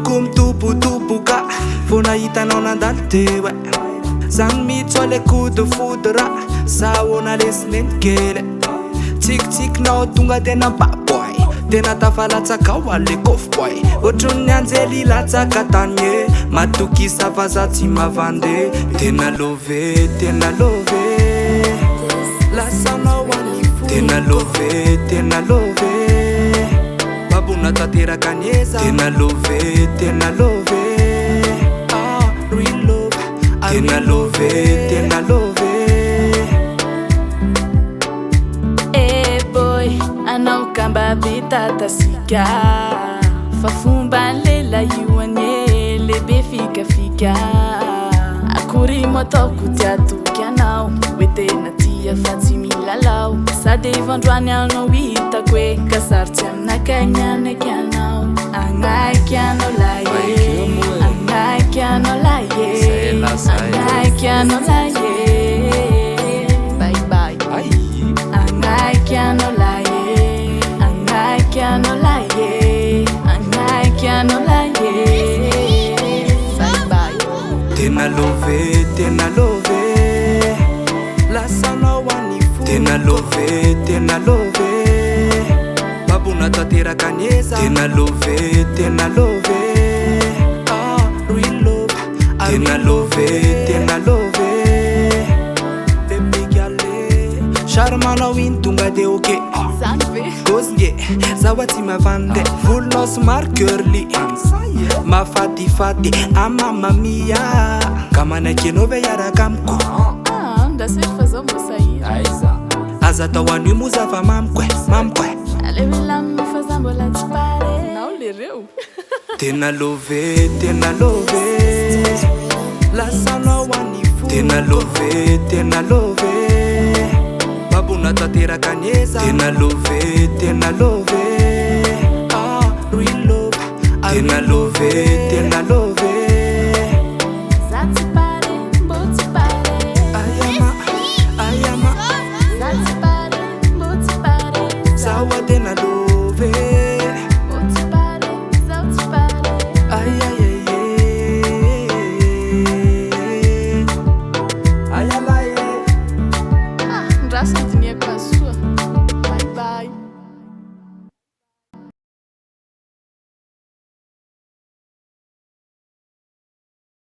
Moko mitobotoboka vao nahitanao nandalo teo zany mihitsy le coup de foudre sahoana lesinenykely tsikitsikinao tonga tena baboy tena tafalatsakao ale kofboy otrony anjely latsaka tanye matokisa fa za tsy mavande tena love lasanao anifo tena love babona tateraka nyeza tena love real love tena love boy anao kamba bitatasika fa fomba lela io anye lebe fikafika akory mo ataoko tiatoky anao hoe tena tia fa tsy milalao sady ivandroany anao hitako hoe kasarotsy aminakagny anaky anao anaiky anao laye anaiky anao laye anaiky anao laye bye bye anaiky anao laye anaiky anao laye anaiky anao laye bye bye tena love lasanao anifo tena love babona tateraka nyeza tena love real love tena love bebe gale charmanao iny tonga de oke zany ve gosye zaho tsy mavande volonao somary curly mafatifaty amamamia ka manaiky anao ve iaraka amiko ndasety fa zao mosahira aza atao an'io moa zava mamiko alevelamina fa za mbola tsy pare nao lereo tena love lasanao anifo tena love babona tateraka nyeza tena love real love tena love